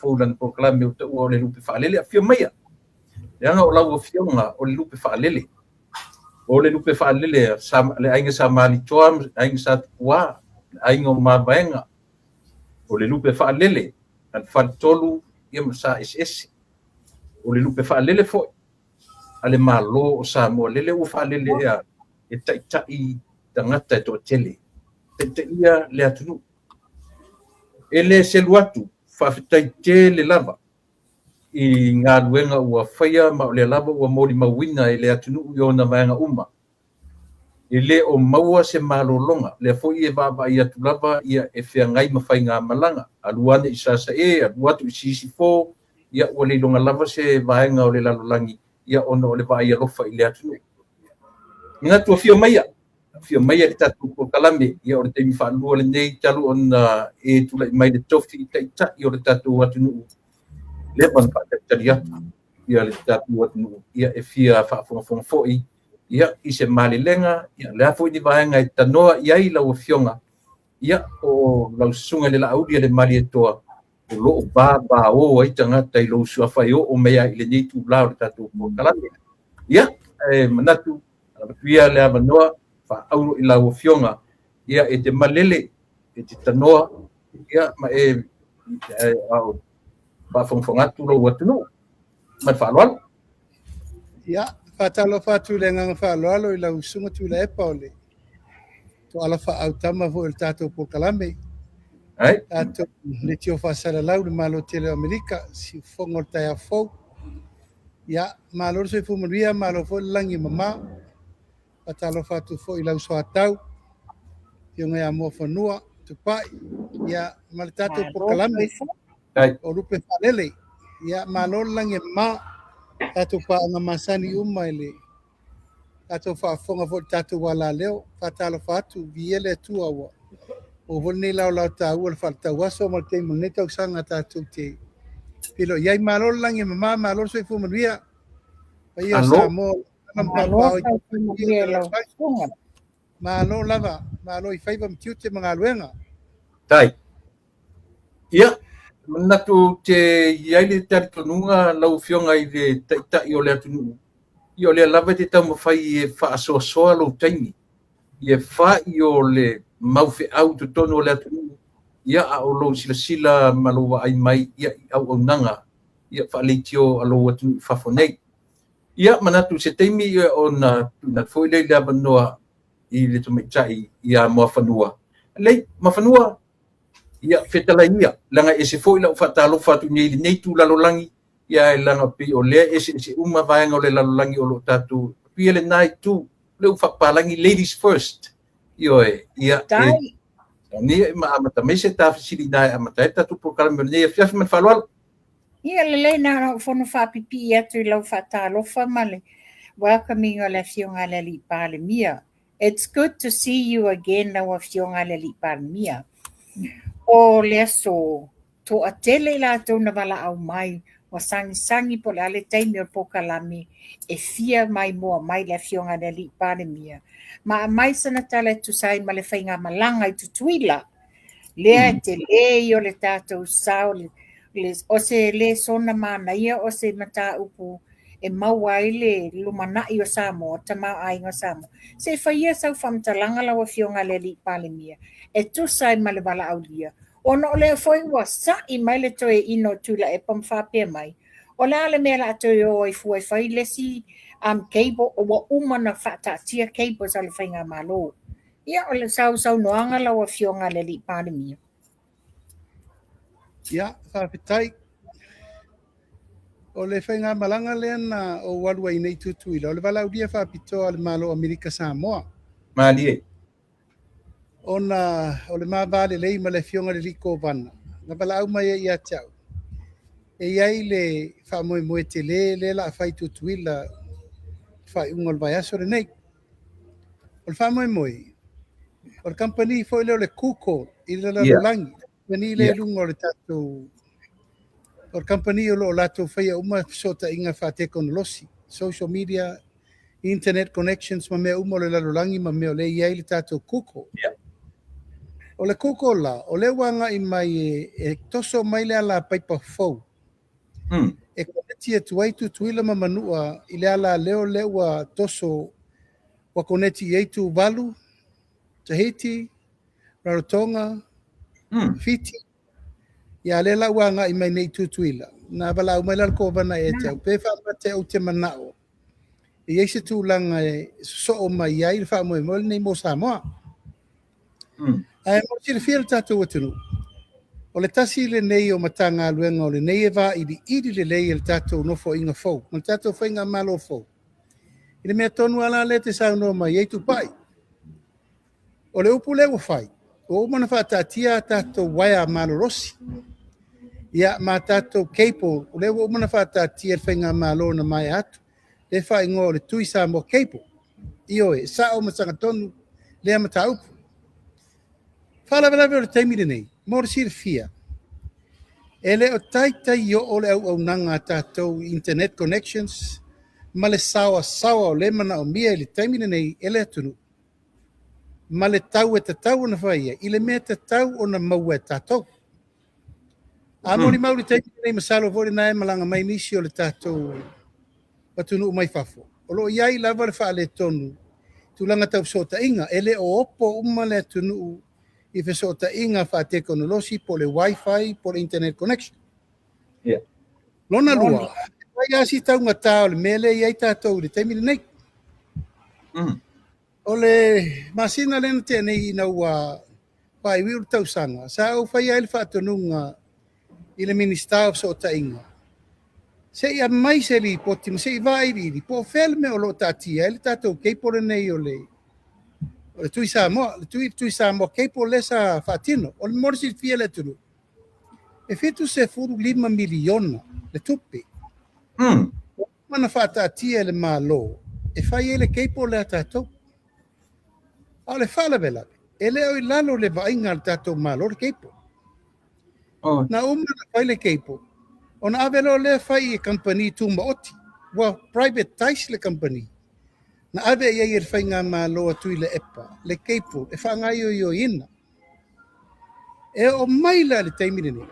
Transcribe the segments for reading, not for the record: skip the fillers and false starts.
fulan proklame o le lupe fa'alele a fia mai Leanga o lau fionga o le lupe fa'alele. O le lupe fa'alele le ainga sa mali toa, ainga sa tua, ainga o mawaenga. O le lupe fa'alele, al fa'atolu ia sa SS. O le lupe fa'alele fo. Ale malo o sa mo lele o fa'alele ia e tai tangata to tele. Te ia le atunu. Ele seluatu fa'afitai tele lava. I ngā ruenga ua whaia ma o le lava ua mori mawina e le atunu i ona vaenga uma. E le o maua se malolonga, le fo i e vava i atu lava ia e whea ngai mawhai ngā malanga. Aluane i sasa aluatu i sisi fo, ia ua le longa lava se vaenga o le lalolangi, ia ona o le va i alofa i le atunu. Nga tua fia maia le tatu ko kalame, ia o le teimi whaanua le nei talu ona e tula i mai le tofi i taita i o le tatu atunu. Le pan pa tari atu ia le tatu atunu ia e fia whaafonga fo'i ia i se malilenga ia le afo i vaenga i tanoa ia i lau fionga ia o lau sunga le laudi le mali e toa o loo ba o ai tangata i lau suafai o mea i le nitu lau le tatu po kalame ia manatu pia le avanoa whaauro i lau fionga ia e te malele e te tanoa ia ma au whaafonga lo watunu man whaaloalo ia whaatalo whaatu le nganga whaaloalo i lau sunga tu le epa o le to ala whaautama vo il tātou po kalame tātou le tio whaasara lau le malo tele Amerika si whongol tai a fau ia malo se fumaria malo fo langi mama whaatalo whaatu fo i lau soatau tio ngai a mua whanua tupai ia ma le tātou po kalame o rupe whalele ia malo langi ma tātou paanga masani uma ele tātou whaafonga fo tātou wala leo whaatalo whaatu viele tua wa o vone lau tā ua le whaatau aso ma te mo netau sanga tātou te pilo iai malo langi ma malo soi fumaria ia sa mo malo lava malo I whaiva mtiute mga luenga tai ia Natu te iai le taritonunga lau fionga I le taita I o le atunu. I o le lava te tau mawhai e whaasoasoa lau taimi. I e wha I o le mauwhi au tu tono o le atunu. Ia a o lau sila malawa ai mai ia I au nanga. Ia whaaleitio a lau atunu whafonei. Ia manatu se taimi ia o na foi le le abanoa I le tumeitai ia mua whanua. Lei, ma whanua ia fetala ia langa ese foi la fatalo fatu ni nei tu la lolangi ia langa pi o le ese uma vaenga o le lalolangi o lo tatu pi le night tu le fa palangi ladies first io ia ni ma amata me se ta facilidade amata tatu por calma ne ia man falwal ia le na fono fa pipi ia tu lo fatalo fa male welcoming o la fionga le li pale mia it's good to see you again na wa fionga le li pale mia o le aso to atele la to na wala au mai wa sangi po le ale taimi o pokalami e fia mai moa mai le fionga le li pale mia ma mai sana tala tu sai ma le whainga malanga I tutuila lea te le o le tātou sao o se le sona mana ia o se mata upu e maua I le lumanai o Samoa tama ainga Samoa se whaia sau whamtalanga la wa fionga le li pale mia e tu sai ma le wala au lia ono o le foi wa sa I mai le toe ino tula e pam whapea mai o le ale mea la toe o I fuai whai lesi cable o wa umana whatatia cable sa le whainga malo ia o le sau noanga la wa fionga le li pale mia ia whapetai o le whainga malanga lea na o walua I nei tutu ila o le wala udia whapitoa le malo Amerika Samoa Malie ona o le mavale lei ma le fionga le liko vana na bala au mai ia tau e iai le whamoe te le la whai tutuila whai ungol vai aso re nei o le whamoe o le company foi leo le kuko I le lalangi ni le lungo o le tatou o le company o lo lato whaia uma sota inga whateko no losi social media internet connections ma mea uma o le lalangi ma mea o le iai le tatou kuko O le kukola, o le wanga I mai e toso mai le ala paipa fou. E koneti e tuaitu tuila mamanua I le ala leo lewa toso wa koneti e tu valu, Tahiti, Rarotonga, Fiti. Ia le la wanga I mai nei tutuila. Na wala umai la ko vana e te au. Pe wha te au te manao. I eise tūlanga e so o mai ai le wha moe moe nei mo Samoa. Ai mo tira whia tātou atunu. O le tasi le nei o matanga aluenga o le nei e wā idi le lei le tātou nofo inga fau. O le tātou whainga malo fau. I le mea tonu ala le te sau no mai eitu pai. O le upu le whai. O mana wha tātia tātou waia malo rosi. Ia ma tātou keipo. O le o mana wha tātia le whainga malo na mai atu. Le whai ngō le tui sa mo keipo. Io e sa o masanga tonu le amata upu. Whala wala le taimire nei. Mōre sire fia. E le o taitai o le au nanga tātou internet connections. Ma le sawa o le mana o mia le taimire nei ele atunu. Ma le tau e te tau na whaia. I le mea te tau o na maua e tātou. A mori mauri taimire nei masalo vore na e malanga mai nisi o le tātou patunu mai fafo. O lo iai lava le wha le tonu. Tulanga tau sota inga. Ele o opo umale atunu I fesota inga fa teknolosi po le wifi po le internet connection. Yeah. Lona lua. Ai asi tau ngata le mele ai tātou le taimire nei. O le masina lena te nei na ua pai wiru tau sanga. Sa au fai ai le whaatonunga I le Minister of Sota Inga. Se ia mai se li poti, se I vai li po felme o lo tatia, ele tātou keipore nei o le o le tui sa mo keipo le sa fatino o le morsi fia le tunu e fitu se furu 5 miliona le tupi mana fata tia le malo e fai ele keipo le tato o le fala bela ele o lalo le vainga al tato malo le keipo na na fai le keipo ona avelo le fai e company tumba oti wa privatize le company na ave ia I whainga mā loa tui le epa, le keipo, e whangai o ina. E o maila le taimire nei,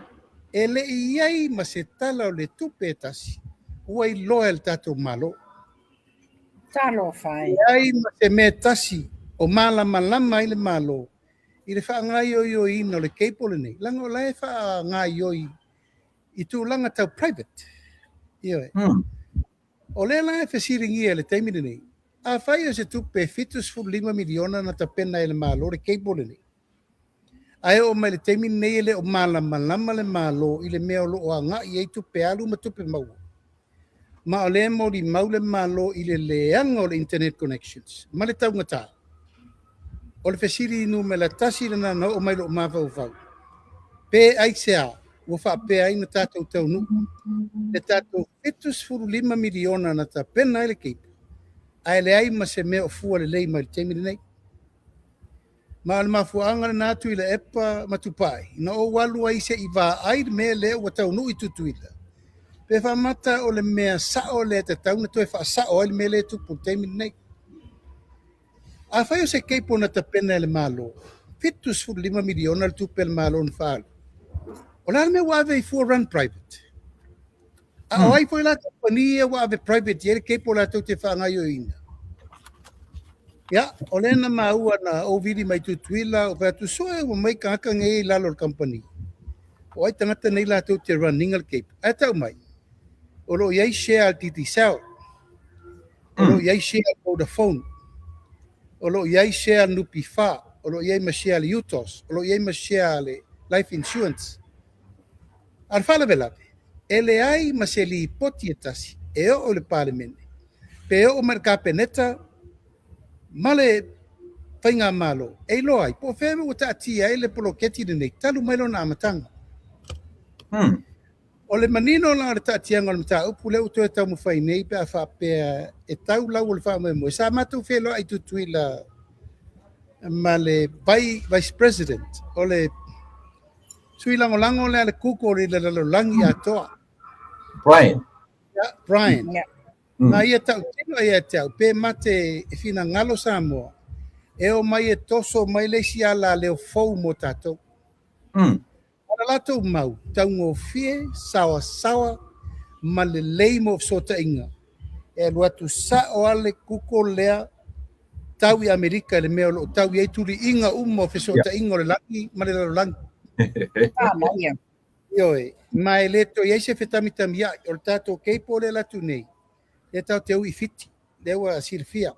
e le iai ma se tala o le tupe e tasi, ua I loa el tātou malo. Talo whai. Iai ma se me tasi o malama I le malo, I le whangai o ina o le keipo le nei. Lango lai whangai o I tūlanga tau private. Ioe. O le lai whesiringia le taimire nei, a fai o se tupe fitus fu 5 miliona na tapena ele malo le keipo le nei. Ai o mai le teimi nei ele o malama le malo I le mea o lo anga I tupe alu ma tupe maua. Ma o le mo di maule malo I le leanga o le internet connections. Ma le tau ngata. O le fesiri inu me la tasi le nana o mai lo mawau vau. Pe ai sea, ua wha pe ai na tātou tau nu. Le tātou fitus fu 5 miliona na tapena ele keipo. Ai le ai ma se mea o fua le lei mai le teimire nei. Ma le mafuanga le nātu I le epa matupai. Na o walu ai se I wā ai mea le ua tau nui tutuila. Pe whamata o le mea sao le te tau na toi wha sao ai le mea le tupu teimire nei. A whai o se keipo na ta pena le malo. Fitus fu 5 miliona le tupe le malo na whaalu. O la mea wave I full run private. A o ai foi la kompania wa ave private yere keipo la tau te whangai o ina. Ia, o lena maua na o vidi mai tutuila o pētu soe o mai kaka ngei lalo le company. O ai tangata nei la tau te running al keipo. Ai tau mai. O lo iai share al titi sao. O lo iai share al Vodafone. O lo iai share al Nupi Fa. O lo iai ma share al Utos. O lo iai ma share al Life Insurance. Al fala velape. Ele ai ma se li poti e tasi, e o le parlemene. Pe o marka peneta, male whainga malo, e lo ai, po wheme o taatia e le poloketi de nei, talu mailo na amatanga. O le manino la le taatia ngol mta upu le uto e tau mo whai nei, pe a whapea e tau lau o le wha mo e sa matu whelo ai tutui la ma le vice president, o le sui lango le ale kuko le langi atoa. Brian. Yeah, Brian. Yeah. Na ia tau tino ia tau, pe mate e fina ngalo Samoa. e o mai e toso mai le si ala leo fou mo tatou. Ala latou mau, taungo fie, sawa, ma le lei mo sota inga. E luatu sa o ale kuko lea tau i Amerika le mea lo tau i eituri inga umo fe sota inga o le langi, ma le lalo langi. Ioe, ma e leto i eise fe tamitami ai, o le tatou keipo le latu nei, le tau te ui fiti, le ua sirfia.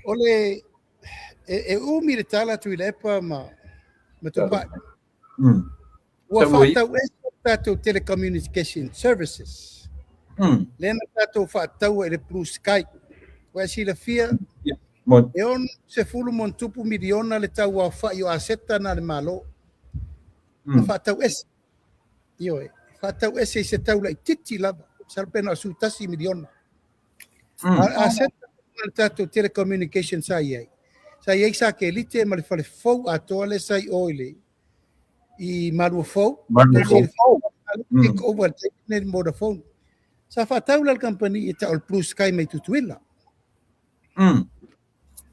Ole, e umi le tala tu i lepa ma tumbai. Ua whaatau e tatou telecommunication services. Lena tatou whaatau e le Blue Sky. Ua si la fia, e on se fulu mon tupu miliona le tau au wha i o aseta na le malo. Whaatau ese. Ioe, whaatau ese i se tau la i titi lava. Sarpena su tasi miliona. Aseta na tatou telecommunication sa iai. Sa iai sa ke lite ma le fale fau atoa le sai oile. I maru fau. Take over the Vodafone. Sa whaatau la company i ta o Blue Sky mai tutuila.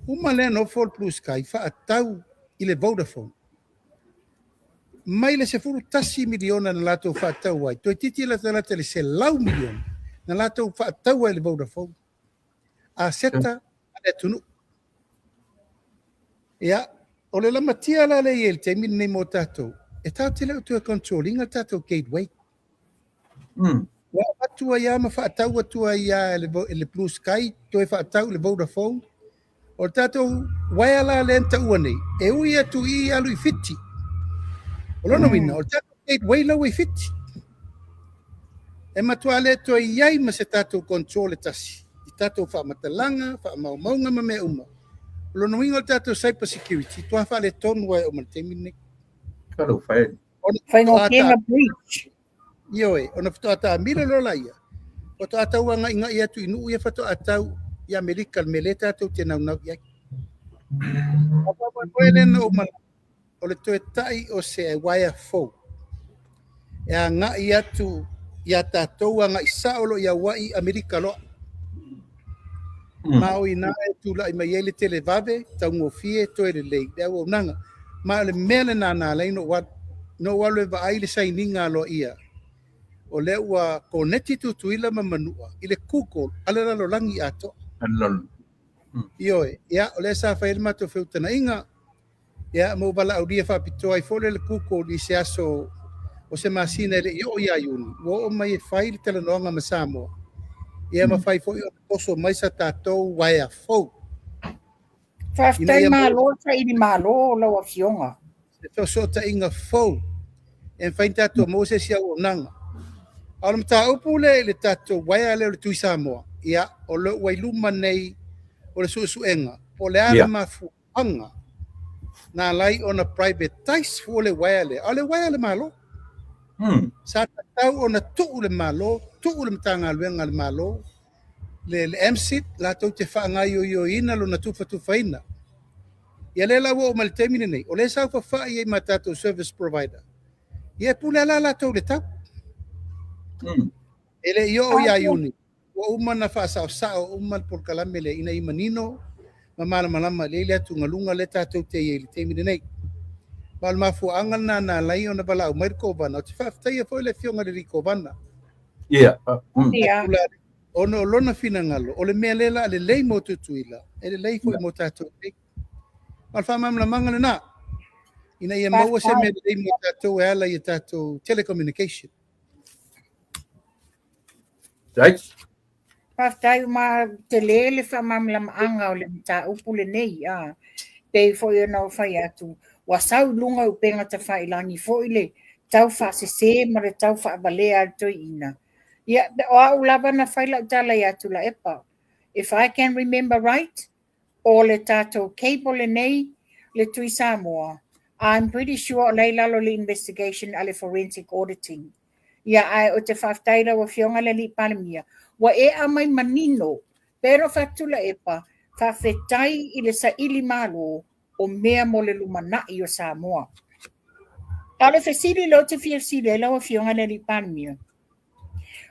Uma lea no for Blue Sky whaatau i le Vodafone. Mai le se furu tasi miliona na lato whaatau ai. Toi titi la talata le se lau miliona na lato whaatau ai le Vodafone. A seta ale tunu. Ia, o le lama tia la le iel te min nei mo tatou. E tau te leo tua controlling a tatou gateway. Wa atua ia ma whaatau atua ia le Blue Sky, toi whaatau le Vodafone. O tatou waiala le enta ua nei. E ui atu i alu i fiti. O lono wina, o tatou gateway lau i fiti. E matua le toi iai ma se tatou control e tasi. I tatou whaamatalanga, whaamaumaunga ma mea uma. O lono wina o tatou cyber security, tua wha le tonu ai o maltemi nei. Kalau fai. Fai ngō kena breach. Ioe, ona fito ata mira lo la ia. O to ata wanga inga ia tu inu ia fato atau ia Amerika me le tatou te nau ia. Apa moele no mal. O le toe tai o se wire fo. E nga ia tu ia tatou nga isa olo ia wai Amerika lo. Mau ina tu la mai ele televave tau ngo fie to ele le. Dea o nanga. Ma le mele na le no wat no wale va ai le saininga lo ia. O le ua koneti tutuila ma manua. I le kuko, ale la lo langi ato. Ioe, ia, o le sa whaile mato whiutana inga, ia, mo bala au ria whapitoa i fole le kuko li se aso o se masina ele i o ia iuni. Wo o mai e whaile tala noanga ma Samoa. Ia ma whai fo i o poso mai sa tātou waia fau. Whaftai malo, whaini malo, lau a fionga. Se whasota inga fau. En whain tātou mo se sia o nanga. Alam ta upu le tatou waia le tui Samoa. Ia, o le wailuma nei o le suenga. Po le ala mafuanga. Na lai ona privatize fu le waia le. Ale waia le malo. Sa tatau ona tuu le malo. Tuu le mtanga luenga le malo. Le MSIT, la tau te whaangai o ina lo na tufa ina. Ia le lawa o maltemine nei. O le sa ufa i e matatou service provider. Ia pule ala la tau le tau. Ele yo ya yuni wa umma na fa sa umma por kalame le ina imanino mama malama le le tu ngalunga le tatou te ele te mi nei bal ma fu angal na lai ona bala o merko bana te fa tai fo le fionga le riko bana ono lona fina ngalo o le melela le lei mo tutuila ele lei fo mo tatou bal fa mam la mangala na ina ia mo se me le mo tatou ala ia tatou telecommunication. Right. Whaftai ma te lele whamamlam anga o le mta upule nei. Pei fo i nau whai atu. Wa sau lunga upenga ta whailangi fo i le tau whasese ma le tau whaabalea to ina. Ia, o au lava na whaila tala i atu la epa. If I can remember right, o le tatou cable nei le tui Samoa, I'm pretty sure o leilalo le investigation ale forensic auditing. Ia ai o te whaftaira wa fionga le li palemia. Wa e a mai manino, pero whatula epa, whawhetai i le sa ili malo o mea mo le lumana i o Samoa. Ale whesiri lo te whiasiri la wa fionga le li palemia.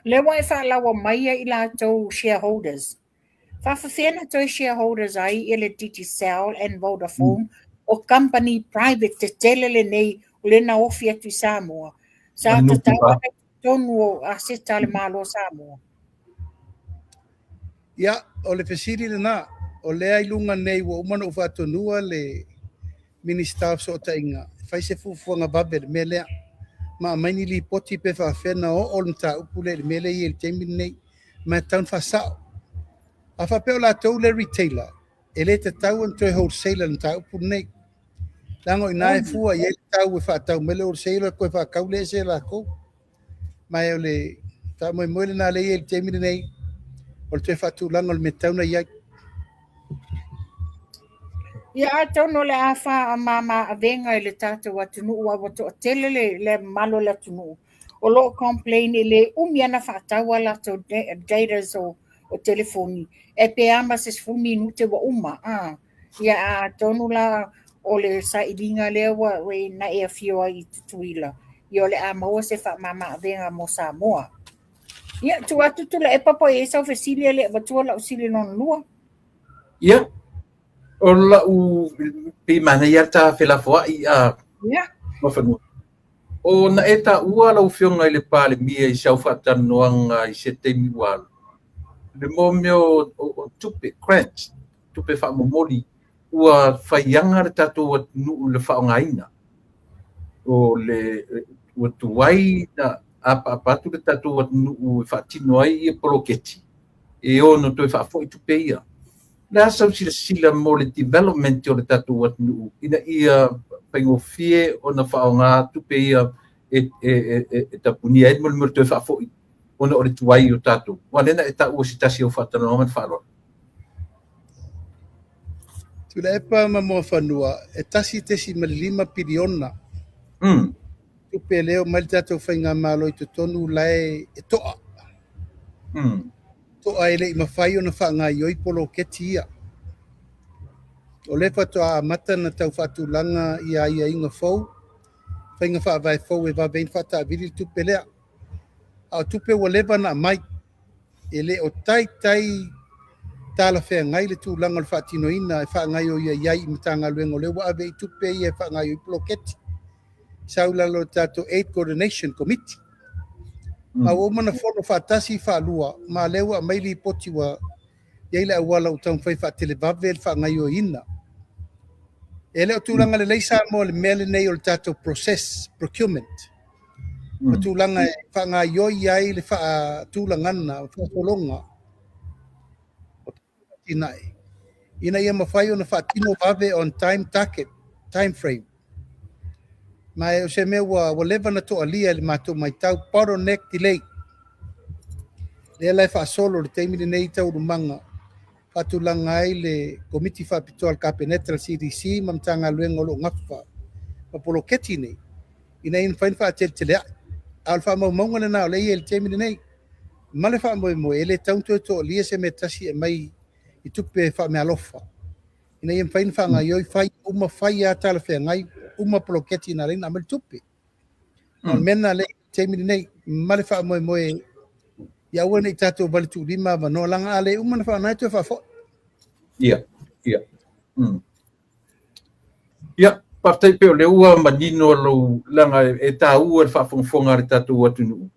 Le wa e whaalawa maia i la tau shareholders. Whawhawhena toi shareholders ai ele Titi Cell and Vodafone o company private te telele nei o lena ofi atu Samoa. Sa tatawa kai tonu o aseta le malo Samoa. Ia, o le fesiri na, o lea ilunga nei wa umana ufa atonua le Minister so tainga. Fai se fufuanga babe le melea. Ma maini li poti pe whawhena o nta upule le mele i el teimi nei. Ma taun whasao. A whapeo la tau le retailer. E le te tau an toi wholesaler nta upule nei. Lango i nae fua i el tau e whaatau mele wholesaler koe whaakau le se la ko. Ma e le ta moe moe le na le i el teimi nei. O le toi whaatu lango le me tauna iai. Ia tono le afa a mama avenga le tātou atunu ua wato telele le malo le atunu. O lo complain le umiana whaataua la to data o telefoni. E pe ama ses fu minute wa uma. Ia tono la o le sa ilinga le wa we na e fioa i tutuila. Ia le ama o se wha mama avenga mo Samoa. Ia tu atu tu le e papa e sa ofesilia le watua la usili non lua. Ia. O la u pe mana ia ta fela foa i a mafanu o na eta ua la ufionga ile pale mia i sau fatanoanga i se temi wal le momio o tupe crunch tupe fa momoli ua faianga le tatu nu le fa ngaina o le o tuai na apa tu le tatu nu fa tinoi e poloketi e ono to fa foi tupe ia la sau sila mo le development o le tatu wat nu ina ia pengofie ona faonga tupe ia e tapunia e mo te fa foi ona o le tuai o tatu walena e ta o sitasi o fatano man falo tu le pa mo fanua e tasi tesi malima piliona tupe leo mal tatu fainga malo i tonu lai e toa to aile i mawhai o na whanga i oi polo ketia. O le whatoa a mata na tau whatulanga i a ia inga fau. Whainga whaavai fau e wawein whata a viri tupe lea. A tupe wa lewa na mai. E le o tai tala whea ngai le tūlanga le whatino ina e wha ngai o ia iai i matanga luengo lewa ave i tupe i e wha ngai o i polo keti. Saulalo tato 8 Coordination Committee. Ma o mana fono fatasi fa lua ma lewa maili poti wa yaila wala utang fai fa televavel fa ngayo ina ele tulanga le leisa mo le mele nei o tato process procurement tulanga fa ngayo yai le fa tulanga na fa solonga ina ia mafai ona fa tino vave on time frame ma o se me wa leva na to alia le mato mai tau bottleneck delay le lai fa solo le temi nei tau manga fatulanga ai le committee fa pitol cabinet CDC mamtanga luengo lo ngafa pa polo ketini ina in fain fa tele alfa mo monga na le el temi nei male fa mo ele tau to lia se metasi e mai i tupe fa me alofa ina in fain fa nga yo fai uma fai ata le fe ngai uma poloketi na reina mal tupi al mena le temi nei male fa mo ya wona i tato vale tu lima va no langa ale uma na fa na to fa fo ia partai pe le ua manino lo langa e ta ua fa fonga re tatu atu nu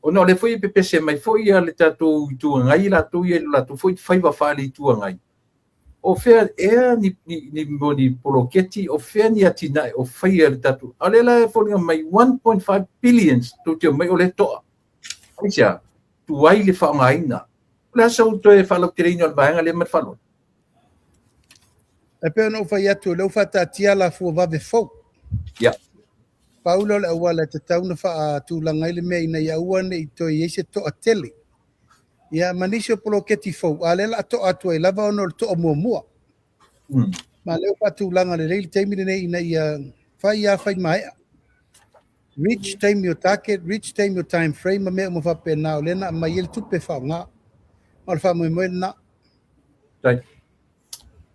ona le foi pepese mai foi le tatu tu ngai la tu ia la tu foi fai va fa le tu ngai o fea ni moni poloketi o fea ni atina o fea le tatu ale la folinga mai 1.5 billions tu te mai o le toa aisia tu ai le fa ngaina la so to e fa lo tirino al banga le mat falo e pe no fai atu le fa tatia la fu va ve fo Paulo le wala te tauna fa tu langa ile me ina ya ua ne to yese to ateli ia manisio poloketi fo ale la to atu e lava ono to mo ma le patu langa le real time ne ina ia fai mai reach time your target reach time your time frame me mo fa pe na le na mai el tupe fa nga mal fa mo na dai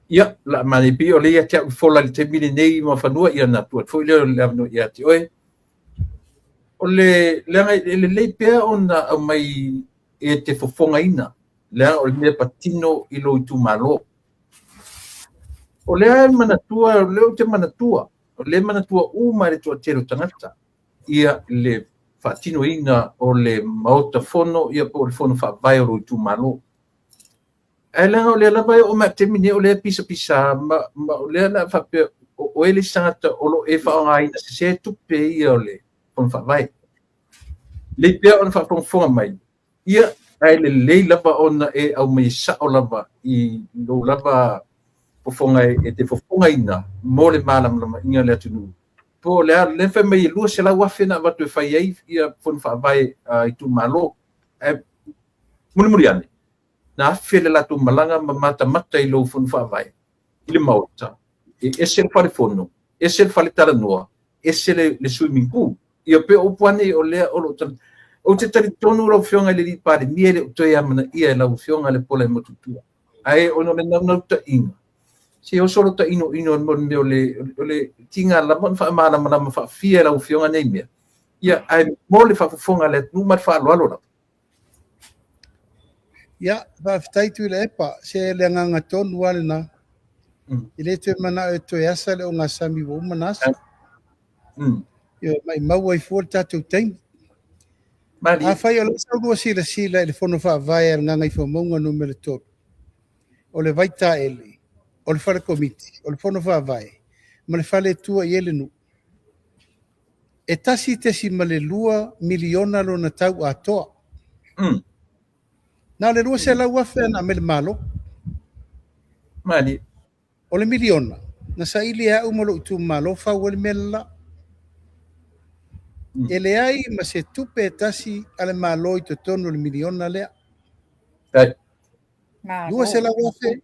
ia la mani pi o le ia te fola le time ne mo fa no ia na tu fo le no ia ti oi o le pe ona mai e te fofonga ina lea o le mea patino I lo tu malo. O lea manatua, o leo te manatua. O le manatua uma le tua tero tangata. Ia le fatino ina o le maota fono, ia po le fono fa vai o lo tu malo. E langa o le lava o ma temine o le pisa, ma o le la fa pe o ele sangata o lo e fa o ngai na se tupe ia o le fono fa vai. Le pea ona whaafonga mai. Ia, ai le lei lava ona e au mai sao lava I lo lava pofonga e te fofonga ina, mo le malam lama inga le atunu. Po le whai mai lua se la wafena watu e whai ei, ia fon whaavai I tu malo. Muri ane. Na awhele la tu malanga ma mata I lo fon whaavai. I le maota. E ese le whare fono, ese le whare taranoa, ese le swimming pool. Ia pe opwane o lea o lo tana. O te tari tonu lau whionga le li pare miele o toi amana ia lau whionga le pola e matutua. Ai ono le nau ta inga. Si o solo ta ino mon o le tinga la mon fa mana mana fa fia lau whionga nei mea. Ia ai mo le fa fonga le nu mat fa lo la. Ia va taitu le epa se le nganga tonu ale na. Ile te mana e toi asa le o ngasami wo manasa. Ia mai mau ai fuol tatu taimi. A fai o le saurua sila le fono whaavai ar nganga I whamonga numere tōru. O le vaita ele, o le whare komiti, o le fono whaavai, ma le whale tua I ele nu. E tasi tesi ma le 2 miliona lo na tau a toa. Na le lua se lau wafe na me le malo. Mani. O le miliona. Na sa ili a umalo utu malo whau le mela. E le ai ma se tupe tasi ale malo I to tonu le miliona lea. Lua se la wafe.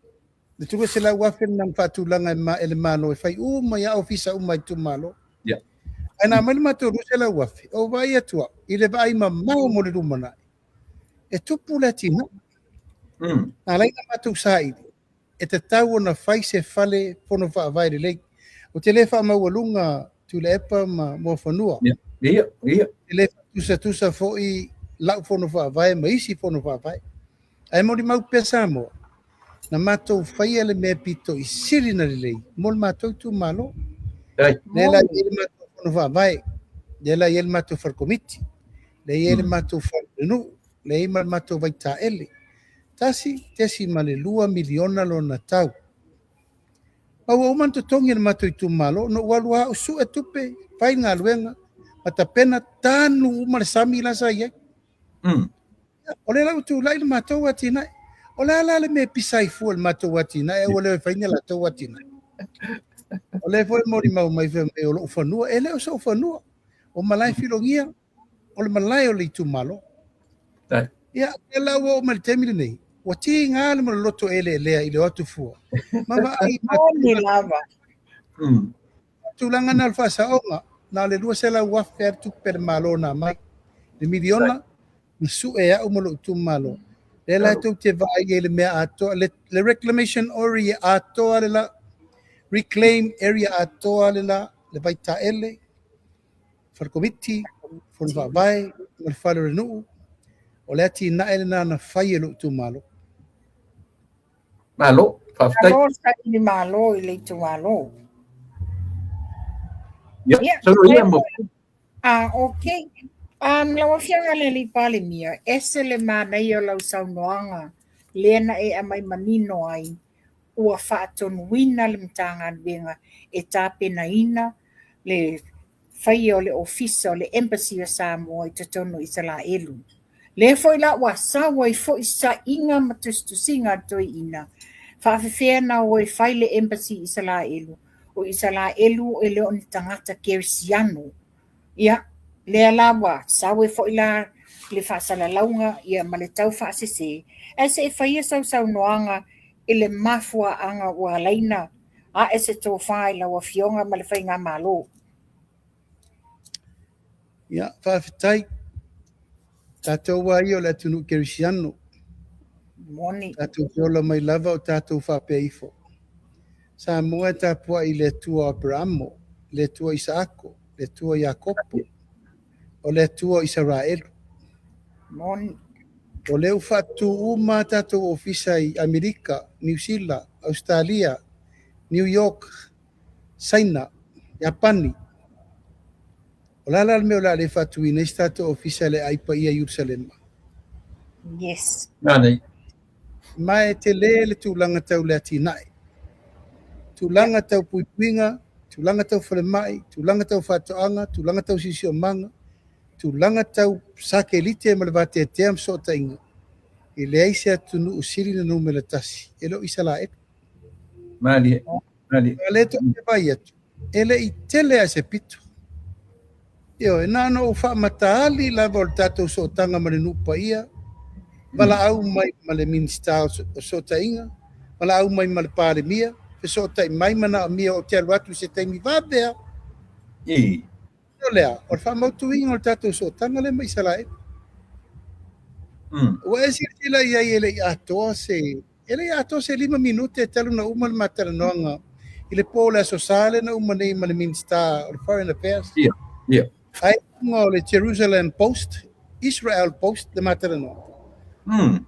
Le tupe se la wafe na mfatulanga ele malo e fai uma ya ofisa uma I tu malo. Ana mai maturu se la wafe. O vai atua. I le vai ma mau mo le rumana. E tupu le tina. Na lai na matu sai. E te tau na fai se fale pono fa vai le lei. O te le fa maualunga tu le epa ma mo fanua. Ia. Ele tusa foi lau fono fa vai ma isi fono fa vai. Ai mo di mau pesa mo. Na matou fai ele me pito I siri na lei. Mo matou tu malo. Nela ele matou fono fa vai. Nela ele matou far komiti. Le ele matou far nu. Le ele matou vai ta ele. Tesi male 2 miliona lo na tau. Au o manto tongi matou tu malo no walua o su e tupe fai nga luenga. Ata pena tanu umar sami la saya. Ole la tu la il mato watina. Ole la le me pisai fu il mato watina e ole faina la to watina. Ole foi mori mau mai fe e o fanua ele o so fanua. O malai filongia. Ole malai o le tu malo. Ya ela o mal temile nei. Wati ngal mo loto ele ile o tu fu. Mama ai ni lava. Tu langa na alfa onga. Na le lua se la wafe tu per malo na mai. Le miliona su e a umalo tu malo. Le la tu te vai ele me ato le reclamation area ato la reclaim area ato le vai ta ele for committee for vai for fare nu o le ti na ele na fai lo tu malo. Malo, faftai. Malo sa ni malo ile tu malo. Okay. Lawa fianga le li pale mia. Ese le mana I o lau saunoanga. Lena e amai manino ai. Ua whaatonu wina le mtanga benga. E tāpena ina. Le whai o le ofisa o le embassy o Samoa I tatonu I sala elu. Le foi la wa sawa I foi sa inga matustusinga toi ina. Whaafewhea na o I whai le embassy I sala elu. O isala elu e leo ni tangata kerisiano. Ia, lea lawa, sawe fo ila le whaasala launga, ia ma le tau whaasese. E se e whaia sau noanga, e le mafua anga ua laina, a e se tō whae lawa fionga ma le whainga malo. Ia, whaafetai, tātou wai o le atunu kerisiano. Moni. Tātou piola mai lava o tātou whapea ifo. Sa moa ta pua I le tua Abramo, le tua Isaako, le tua Iakopo, o le tua Israel. Moni. O leu fatu uma tatou ofisa i Amerika, New Zealand, Australia, New York, China, Japani. O lala me o la le fatu i nei tatou ofisa le aipa ia Jerusalem. Yes. Nani. Mai te le tūlanga tau le atinai. Tūlanga tau puipuinga, tūlanga tau whalemai, tūlanga tau whatoanga, tūlanga tau sisio manga, tūlanga tau sake lite ma le vate te am so tainga. I le aise atunu usiri na numela tasi. Elo isa la e. Mali. Le to te vai atu. Ele i tele a se pitu. Io, e nano o wha mataali la vol tatou so tanga ma le nupa ia. Wala au mai ma le minista o so tainga. Wala au mai ma le pare mia. Fe so tai mai mana mia o te aruatu se taimi vavea. I. Io lea, o wha mautu inga o tatou so tanga le mai sala e. Ua e sila ia ele i atoa se, ele i atoa se 5 minute e talu na uma le matara noanga. I le pōle aso sale na uma nei ma le minista o le Foreign Affairs. Yeah. Ai unga o le Jerusalem Post, Israel Post, le matara noanga.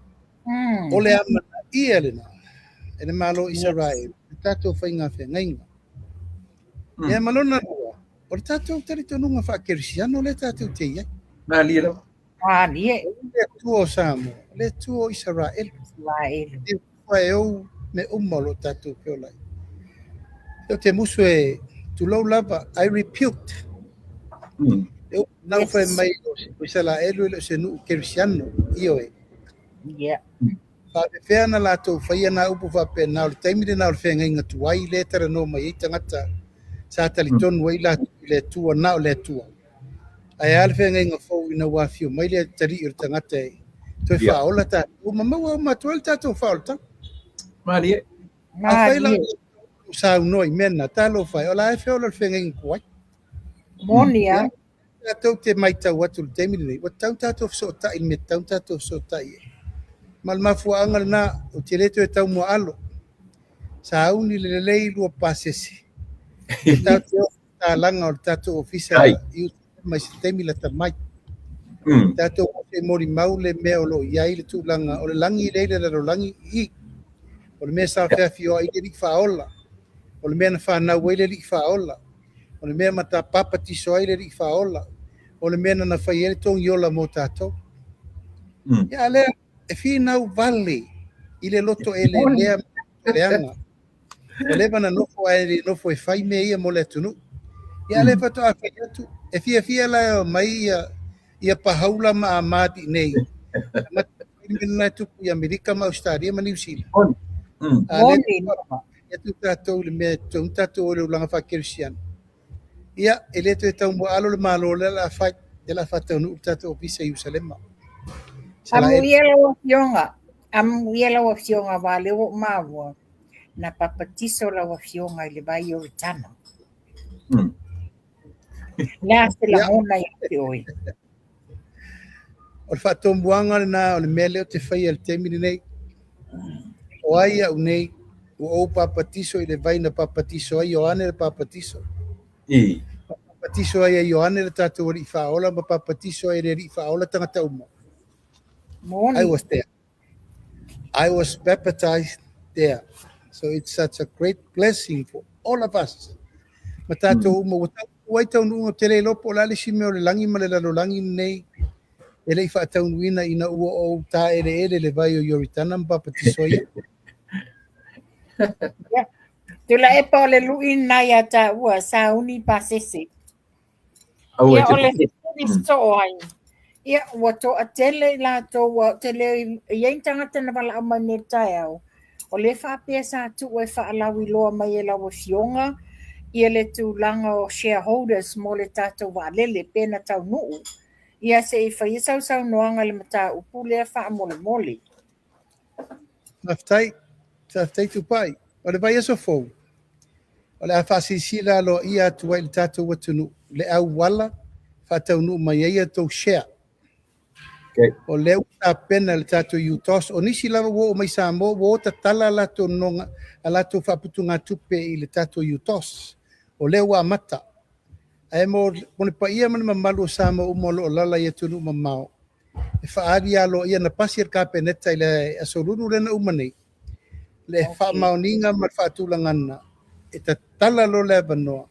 O le amana ia le na. E le malo Israel. Le tatou whainga whengainga. E malona rua. O le tatou taritonunga whakerisiano le tatou te iai. Mali lo. Nie. Le tuo Samu, le tuo Israel. Israel. Le tuo e au me umalo tatou peolai. Eo te musu e tu lau lava, I repuked. Eu não foi mai o Israel o se nu kerisiano io e. Yeah. Fa fe na la to fa na upu fa pe na o taimi de na o fe ngai ngatu ai letra no mai tangata sa taliton wai la le tua na le tua. Ai alfe ngai nga fo ina wa fio mai le tari ir tangata e. To fa ola ta o mama wa ma to ta to fa olta. Mali. A fa la sa no mena ta lo fa ola fe ola fe ngai ko. Monia. Tau te mai tau atu te mini wa tau tatou so ta il me tau tatou so ta e. Mal mafuanga na o te leto e tau mo alo. Sa uni le lei lua pasesi. Tau te o ta langa o tatou ofisa i mai se temi la tamai. Tatou o te mori maule me o lo iai le tu langa o le langi leile la lo langi i. O le mea sa fea fio ai le lik faola. O le mea na whanau ai le lik faola. O le mea mata papa tiso ai le lik faola. O le mea na whai ele tong yola mo tatou. Ia lea e finau vale i le loto ele lea leanga. O lewa na nofo ai le nofo e whai mea ia mo le tunu. Ia le fato a whai atu. E fia la mai ia pahaula ma amati nei. Mata na tupu i Amerika ma Australia ma New Zealand. Ia tu tatou le mea tau tatou o le ulanga whakerisiana. Ia e leto e tau mo alo le malo le la whai de la fatau nu tatou o pisa Jerusalema. Amu ia la fionga wa le o mawa na papatiso la fionga le vai o tana. La se la ona ia te oi. O le whatombuanga le nā o le mele o te whai al temini nei. O aia u nei o papatiso i le vai na papatiso ai Ioane le papatiso. Papatiso ai Ioane le tatou ri whaola ma papatiso ai le ri whaola tangata umo. I was there. I was baptized there. So it's such a great blessing for all of us. Matato umo wai tau nunga te le lopo la le sime o le langi ma le lalo langi nei. E le ifa tau nuina ina ua o ta ere le vai o Yoritana mpapa tisoia. Tula e pa le luin na ia ta ua sa uni pasese. Ia o le so ai. Ia ua to a tele la to ua tele iei tangata na wala ama ne tai au. O le wha pesa tu e wha alawi loa mai e lawa fionga. Ia le tūlanga o shareholders mo le tātou wālele pēna tau nuu. Ia se i whai sau noanga le mata upu lea wha mole mole. Taftai tupai. O le vai aso fau. O le a whasisila lo ia tuai le tātou watunu. Le au wala whatau nuu mai eia tau share. O leu ta pena le tātou UTOS. O nisi lava wo o mai sa mo wo ta tala lato nonga a lato whaputunga tupe i le tātou UTOS. O leu a mata. E mo ne pa ia mana mamalu o sama umolo o lala ia tunu mamao. whaaria alo ia na pasi ar kapeneta i le asolunu lena umani. Le whaamauninga ma whaatulangana. E ta tala lo le vanoa.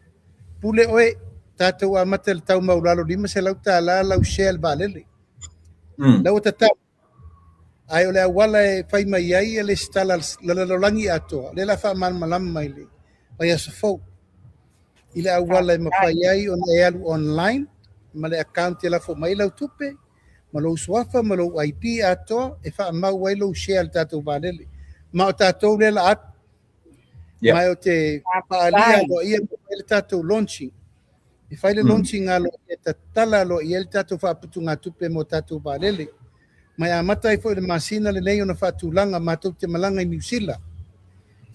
Pule oe, tātou a mata le tau maulalo lima se lau tā la lau shea le vālele. Lau ta tau. Ai o le awala e whai mai ai e le stala lalolangi atoa. Le la whaamalama mai le. Ai asa fau. I le awala e mawhai ai o e alu online. Ma le account e la fo mai lau tupe. Ma lo suafa, ma lo ID atoa. E whaamau ai lo shea le tātou vālele. Ma o tātou le la atu. Mai o te paalia lo ia le tātou launching. E whai le launching alo e ta tala lo ia le tātou whaaputu ngā tupe mo tātou vālele. Mai a matai fo le masina le nei ona whaatulanga mātou te malanga i New Zealand.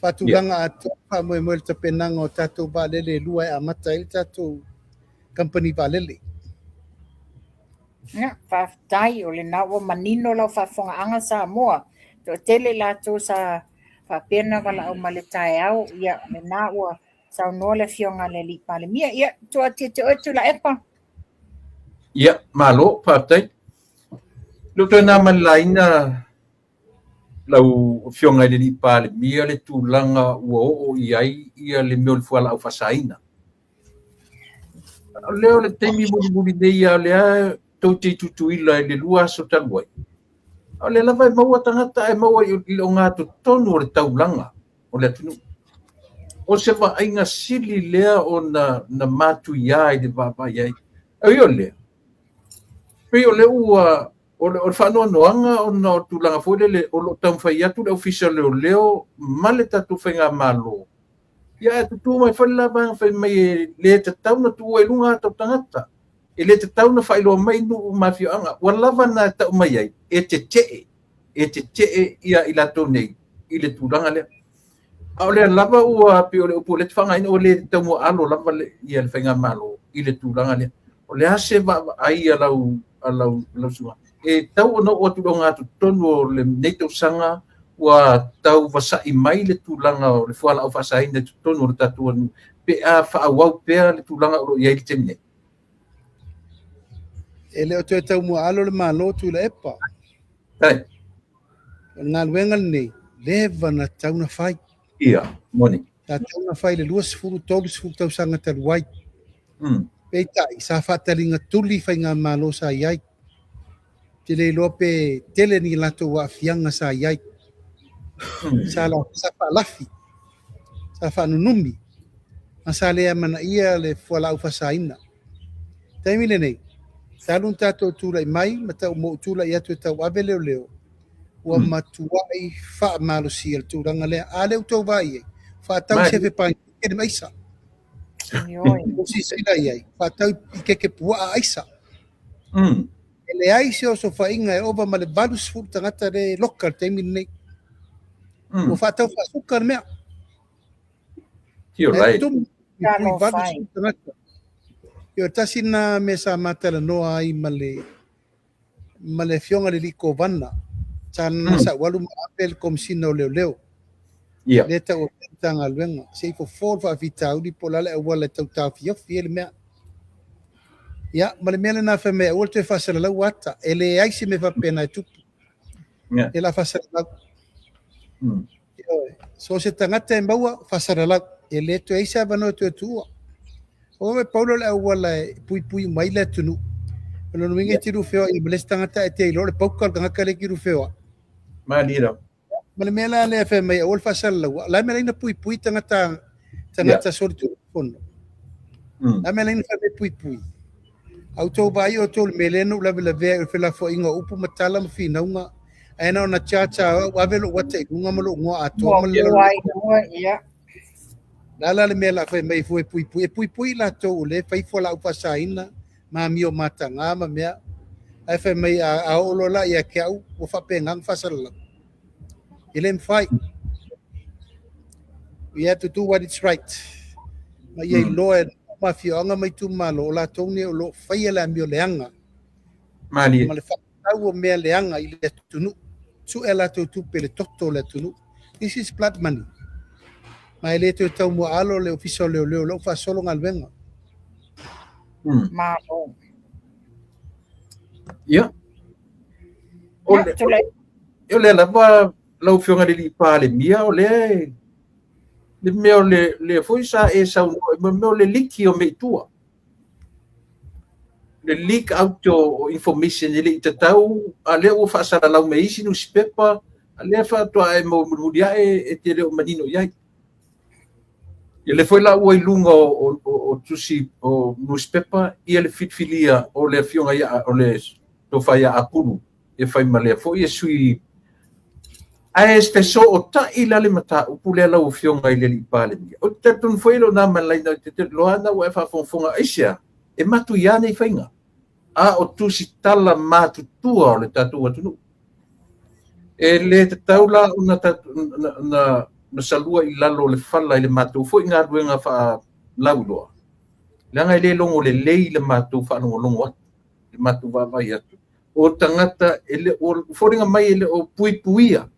Whaatulanga atu whaamoe moe le tapenanga o tātou vālele lua e a matai le tātou company vālele. Ia, whaatai o le nawa manino lau whaafonga anga sa moa. To tele lātou sa whaapena wala au ma le tae au. Ia, me nawa sa noa le fionga le li pale mia. Ia, tua te otu la epa. Ia, malo, whaatai. Luto na malaina lau fionga le li pale mia le tūlanga ua o iai ia le meo le fuala au whasaina. Leo le teimi muli nei a lea tau te tutuila le lua so taluai. O le lava e maua tangata e maua i o ngā tonu o le taulanga o le atunu. O se wa ainga sili lea o na matu iai de vapa iai. Ai o lea. Pei o le ua o le whanua noanga o na o tūlanga fwere le o lo tamwhai atu le official leo male tatu whainga malo. Ia e tutu mai whaila bang whai mai le te tau na tua e lunga tau tangata. E le te tau na whailo mai nu mafio anga. Wa lava na tau mai ai. E te tee ia i lato nei. I le tūranga lea. A le lava ua pe o le upo le te whanga ina o le tau mo alo lava le ia le whainga malo. I le tūranga lea. O le ase va ai a lau sua. E tau ono o tu ngā tu tonu o le neitau sanga wa tau wasai mai le tūlanga o le fuala au whasai ne tu tonu o le tatu anu. Pe a whaawau pea le tūlanga o iai le temine. E leo te tau mua alo le malo tu le epa. Hai. Ngā luenga nei, lewa na tau na whai. Ia, moni. Ta tau na whai le lua sifuru tolu sifuru tau sanga taluai. Pei tai, sa whatalinga tuli whai ngā malo sa iai. Te le lope tele ni lato wa fianga sa iai. Sa whaalafi. Sa whanunumi. Ma sa lea mana ia le fuala au whasaina. Taimi le nei. Talun tātou tūlai mai, ma tau mo tūlai atu e tau awe leo leo. Ua matuai wha malo si al tūranga lea. A leo tau vai e. Wha tau sewe pai, kere maisa. Si sila iai. Wha tau i keke pua a aisa. E le aise o so whainga e oba ma le valus fu tangata le lokal teimi nei. Ua wha tau wha sukar mea. You're right. Valus fu tangata. Yo tasi na me sa matala noa ai male fionga le liko vana. Tan sa walu apel komsina o leo leo. Ia. Leta o tanga luenga. Sei fo for fa vita uli polale e wala tau tau fiofi ele mea. Ia, male mele na fe mea ulte fasala lau ata. Ele aisi me fa pena e tupu. Ia. Ela fasala lau. So se tangata e maua fasala lau. Ele to eisa vano to tua. O me paulo le wala pui mai le tunu. Lo no minge tiru feo i blestanga ta e te lo le paukal ka kale kiru feo. Malira. Male mela le fe mai o fa sala la mela ina pui tangata sortu fono. La mela ina fe pui. Auto vai o tol meleno la vela ve fe la fo inga upu matala mfi naunga. Ana na chacha wa velo wate kunga malo ngo ato ia. Lala le mela fe mai foi pui la to le fai fo la upasaina ma mio matanga ma mea ai fe mai a olo la ia ke au o fa pengang fasal ele fai we have to do what is right ma ye lo e ma fionga mai tu malo la to ni lo fai la mio leanga mali ma le fa au me leanga ile tunu su ela to tu pele toto le tunu this is blood money. Ma ele te tau mo alo le official leo lo fa solo ngal venga. Ma o. Ia. o le lava lau fionga le pa le mia o le meo le foi sa e sa meo le liki o me tua le leak out o information le tatau a le o fa sa lau me isi no spepa a le fa to ai mo mudia e te le o manino ia le foi la o ilunga o tusi o newspaper ia le fitfilia o le fionga ia o le to fa ia apulu e fai male foi e sui a espeso o ta ila le mata o pule la o fionga ile li pale o te tun foi lo na malai na te loana o fa fonga asia e matu ia nei fainga a o tusi tala matu tua o le tatu atu e le taula una na salua i lalo le fala i le matu foi ngā ruenga fa lauloa langa i le longo le lei le matu fa longo le matu va vai atu o tangata ele o foringa mai ele o puipuia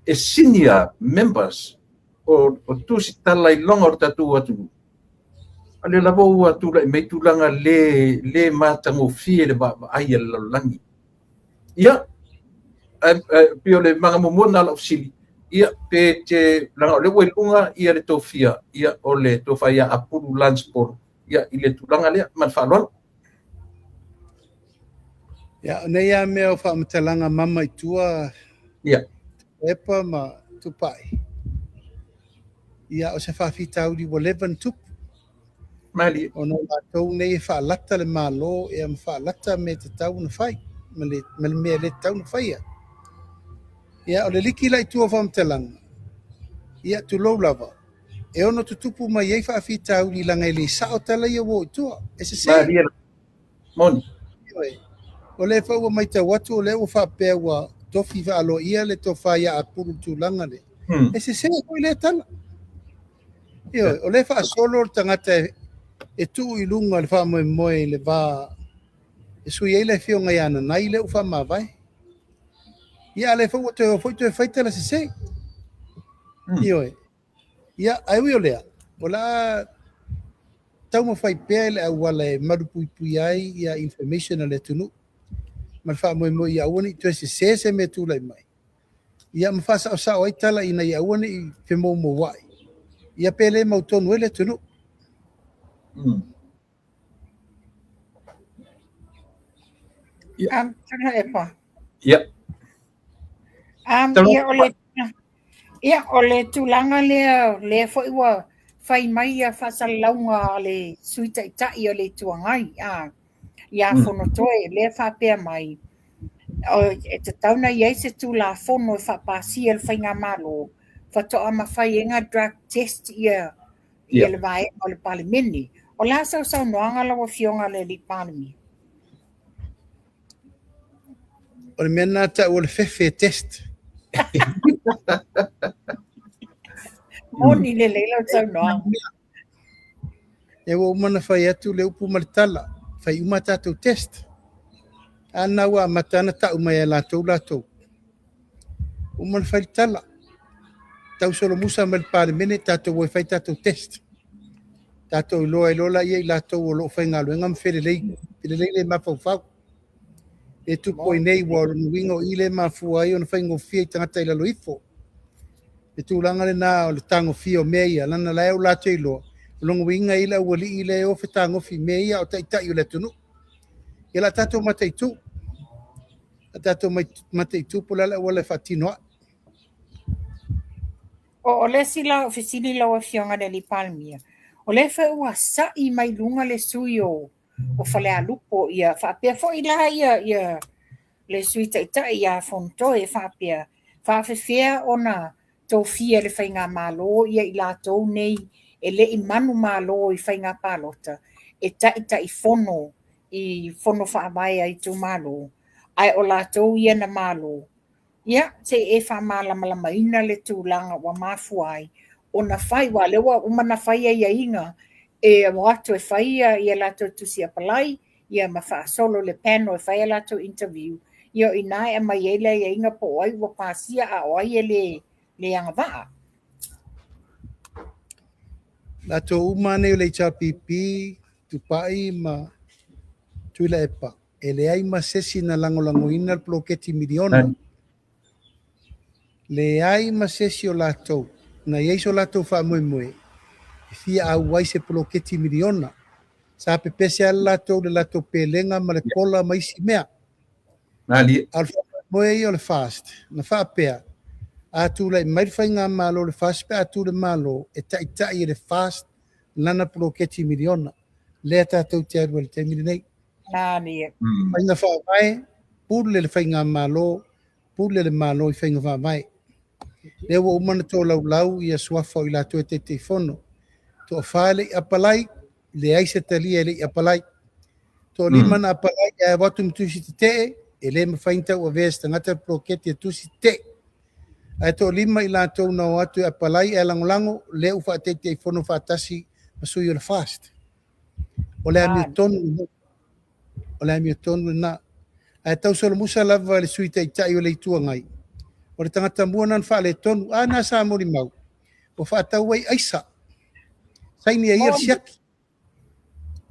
e senior members o tusi tala i longa o tatu atu ale lavo atu la me tulanga le matango fie le va ai le langi ia pio le manga momona la ofsili ia pe te langa le welunga ia le tofia ia o le tofia apulu landsport ia ile tulanga le man falon ia nei a me o fa mtalanga mama i tua ia epa ma tupai ia o se fa fitau di wolevan tup mali ono la tau nei fa lata le malo e am fa lata me te tau na fai me le tau na fai ia o le liki lai tua fa mtalanga ia tu lo lava e ono tutupu mai e fa fitau di langa le sa o tala ia wo tua e se mali mon o le fa mai te watu o le o fa pe wa tofi va lo ia le tofa ia apuru tu langa le e se ko le tala ia o le fa solo tangata e tu i lunga le fa mo le va e su ia le fio ngai ana nai le fa ma vai ia le fa o foi te faita la se ia ai wi o le ola tau mo fai pe le wala maru pui ai ia information le tunu mal fa mo ia woni to se me tu lai mai ia ma fa sa o itala ina ia woni fe mo wai ia pele mo tonu le tunu tana epa ia ia ole tulanga le foi wa fai mai a fasalaunga le suita i le tuangai ia fono toe le fa pe mai o te tauna ia se tu la fono fa pasi el fainga malo fa to ama fai nga drug test ia le vai o le palimeni o la sa noanga la fionga le li palimi o le mena ta o le fefe test Moni le leila sa noanga e wo mana fai atu le upu martala fai uma tātou test. Ana wa matana ta uma ya latou. Uma fai tala. Tau solo musa mal par mene tātou wa fai tātou test. Tātou lola ia latou lo fai ngalo ngam fere le ma fau. E tu poi nei wa wingo ile ma fu ai on fai ngo fie tangata ila loifo. E tu langa le na o le tango fio meia lana la eu la telo. Longo winga ila wali ile o fetango fi meia o taita i le tunu. Ila tato mataitu. Tato mataitu pola la wala fatinoa. O le sila ofisili la wafionga de li palmia. O le fa ua sa i mai lunga le sui o fale a lupo ia fa pia fo ila ia le sui taita ia fonto e fa pia fa fea ona to fia le fainga malo ia ila to nei e le i manu malo i fainga palota e taita i fono fa vai ai tu malo ai o la to ia na malo ia te e fa mala ina le tūlanga wa mafuai o na fai wa lewa o mana fai ia inga e watu e fai ia lato tusi apalai ia ma fa solo le panel e fai lato interview ia ina e mai ele ia inga po ai wa pasia a oi le anga va Lato umane le chapipi tu pai ma tu le pa e le ai masesi na langolangoina al ploketi miliona. Le ai masesi o latou, na ieiso latou wha moe, fia au wai se ploketi miliona. Sa pepese al latou le latou pelenga ma le kola maisi mea. Al wha moe i o le fast, na wha pea. Atu le mai whainga malo le fast pe atu le malo, e tai e le fast lana ploketi miliona. Lea tātou te arua le te milinei. Whainga wha vai, pūle le whainga malo, pūle le malo i whainga wha vai. Le wa umana tō lau i a suafa o i lato e te whono. Tō whāle i apalai, le aise talia le i apalai. Tō limana apalai e watu mtusi te te, e le mawhainta ua vea stangata ploketi e tusi te. Ai tō lima i lato na o atu e apalai e langolango, le ufa te te whono whaatasi masui o le fast. O le ami o tonu na. Ai tau solo musa lava le sui tai tai o le itua ngai. O le tangata mua nan wha le tonu, na sa mori mau. O wha tau wai aisa. Saini a ir siaki.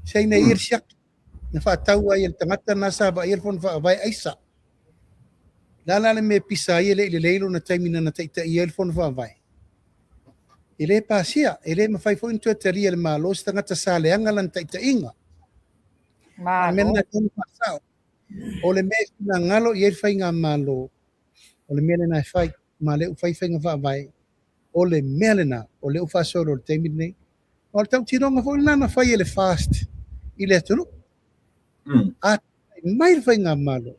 Saini a ir siaki. Na wha tau wai le tangata na sa ba ir fon wha vai aisa. Lala le me pisa i le leilo na taimina na taita i el fon wha vai. I le pasia, i le mawhai fo intua te ria le malo, si tangata sa le angalan taita inga. Mena tonu pasao. O le me na ngalo i el whai ngā malo. O le mele na whai, ma le ufai whainga wha vai. O le mele na, o le ufa soro le taimina nei. O le tau tironga fo na whai e le fast. I le atunu. A mai le whainga malo.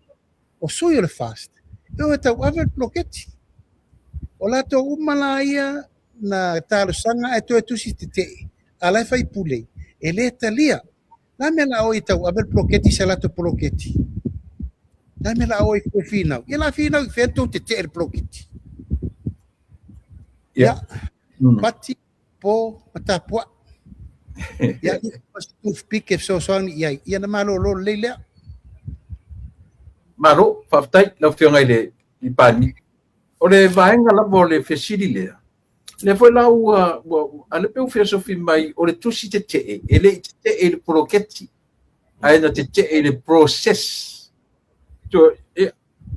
O soi o le fast. Eo e tau avel ploketi. O lato umala ia na talo sanga e to e tusi te te. A lai whai pulei. E le talia. La me la o i tau avel ploketi sa lato ploketi. La me la o i kue finau. Ia la finau i whentou te te e ploketi. Ia. Pati po matapua. Ia i pasi tuf pike so soani iai. Ia na malo lo leilea. Malo, whaftai, lau whiongai le i pani. O le vaenga labo le whesiri lea. Le foi lau, ale peu filosofi mai, o le tusi te te e le te e le proketi, aina te te e le process.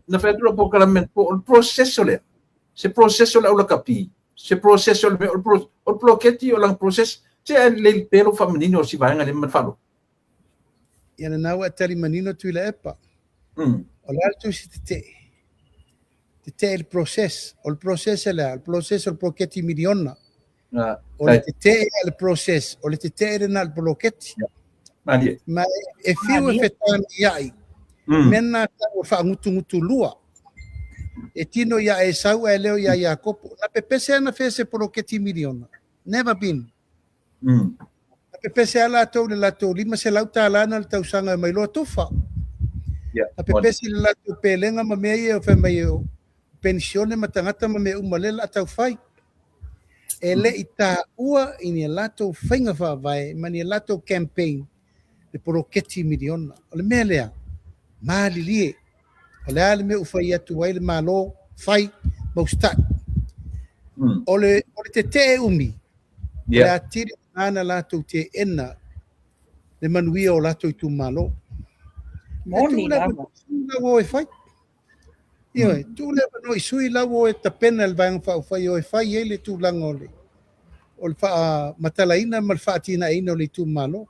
Na whaetura po kalamento, o le process o lea. Se process o le aula kapi. Se process o le o proketi o lang process, te e le pelo whamanino o si vaenga le manwhalo. Ia na nau a tari manino tui la epa. O le alto si te te il proces, o il proces è là, il proces o il prochetti miliona. O le te il proces, o le te il prochetti. Ma e fiu e fetan iai. Mena o fa ngutu lua. E tino ia e sau e leo ia Jacopo. Na pepese na fese prochetti miliona. Never been. Na pepese ala to le lato lima se lauta lana le tausanga mai lo tofa. A pepesi le lato pelenga ma mea o whemai o pensione ma tangata ma mea umalela a tau whai. E le i tā ua i ni lato whainga whawai ma ni lato campaign le poroketi miliona. O le mea lea, maali lie. O le ale mea uwhai atu wai le malo whai maustai. O le te umi. O le atiri ana lato te ena le manuia o lato i tu malo. Moni la wo e fai. Io tu le no i sui la wo e tapena il vang fa fai o e fai ele tu langole. O fa matalaina mal fatina ino le tu malo.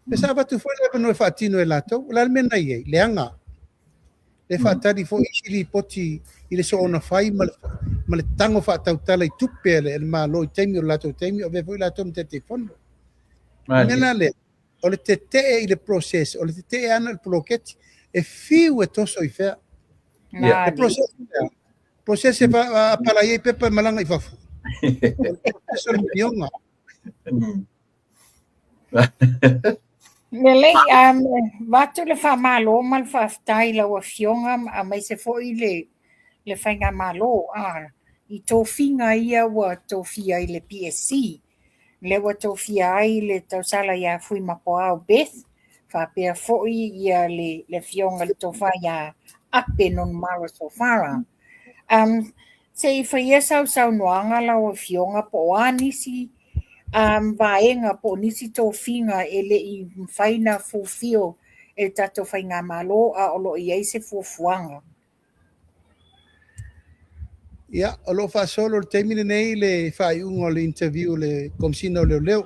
Pensava tu foi le no fatino e lato, la mena ye leanga. Le fatari fo i poti ile so ona fai mal tango fa tautala i tupele il malo i temi o lato temi o ve foi lato te fondo. Mena le o le te te le process, o le te te ana il proketi, e fiu e toso i fea. Le process e va a pala iei pepa malanga i fafu. O process o le mionga. Lelei, watu le wha malo, mal wha aftai la wa fionga, a mai se fo i le whainga malo, i tō whinga ia wa tō whia i le PSC. Le wa tō whia ai le tau sala ia fui mapo au Beth, wha pia foi ia le fionga le tō whaia ape non mara so whara. Se i whaia sau noanga la wa fionga po anisi, vaenga po nisi tō whinga e le i whaina fufio e tatou whainga malo a olo i ei se fuafuanga. Ia, o lo fa solo le temine nei le fai un o le interview le komsina o leo.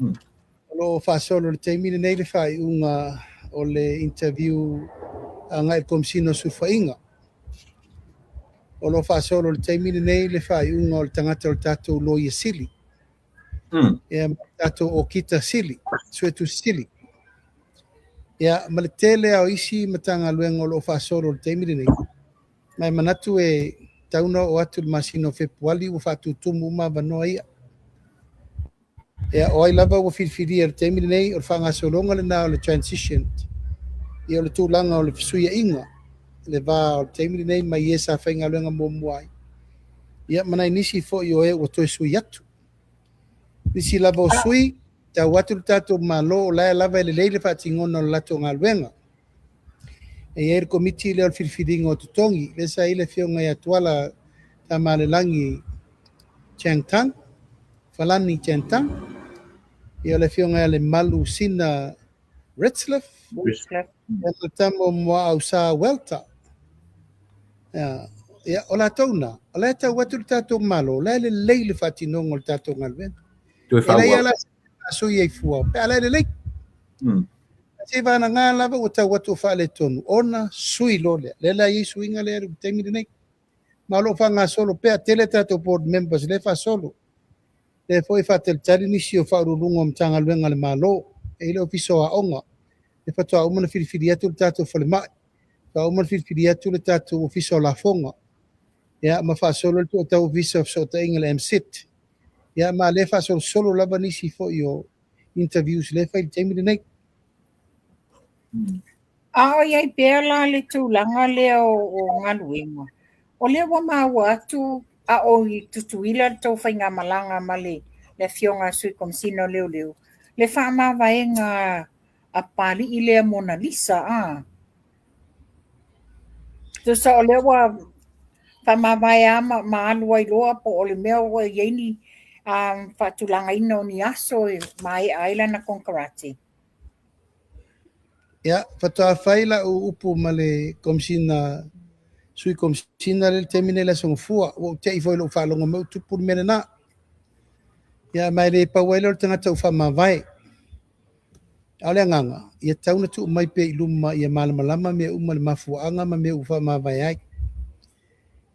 O lo fa solo le temine nei le fai un o le interview anga il komsina su whainga. O lo fa solo le temine nei le fai un o le tangata o tatou loia sili. Ia tatou o kita sili, suetu sili. Ia, ma le tele au isi matanga luenga o lo fa solo le temine nei. Mai manatu e tauna o atu le masino fepuali ua faatutumu uma vanoa ia. Ea o ai lava ua filifilia le taimile nei o le faagasologa lenā o le transition ia o le tulaga o le fesuiaʻiga le va o le taimile nei mai ia sa faigaluega muamua ai. Ia manai nisi foʻi o e ua toe sui atu. Nisi lava o sui tau atu le tatou malo o lae lava e lelei le faatigona o le latou galuega. E ia le komiti leo le filifiliga o totogi le sa i le fioga ia tuala tamalelagi Changtang, Falani Changtang, ia le fioga ia le malu sina Retzlaff, ia le tamo moa au sa Welta. Ia o latou na, o lae tau atu le tatou malo, o lae lelei le faatinoga o le tatou galuega. E lai ala sui ai fua, pe a lae lelei. Se vana ngā lava o tau watu whaale tonu. Ona sui lole. Lela i suinga le aru temiri nei. Ma lo wha ngā solo pea tele tato board members le wha solo. Le foi whatel tari nisi o whaururunga mtanga luenga le malo. E ile ofiso a onga. Le whatua umana whiriwhiri atu le tato whale mai. Ka umana whiriwhiri atu le tato ofiso la fonga. Ia ma wha solo le tau ofiso so ta inga le MSIT. Ia ma le wha solo lava nisi fo i o interviews le wha i temiri nei. A o iai pēr la le tūlanga lea o ngaluenga. O lea wa maua atu a o i tutuila tau whainga malanga ma le fionga sui komsino leo leo. Le wha vaenga a pali i lea Mona Lisa a. Tusa o lea wa wha vaea ma alua i loa po o le mea o ieni whatulanga ina o ni aso mai aila na Konkarate. Ia, whatoa whaila o upu ma le komsina, sui komsina le temine la songfua, o te i foilo whalonga mau tupu mene nā. Ia, mai le pauelo le tangata u whamawai. Aole nganga, ia tauna tu mai pe iluma ia malamalama mea uma le mafuanga ma mea u whamawai ai.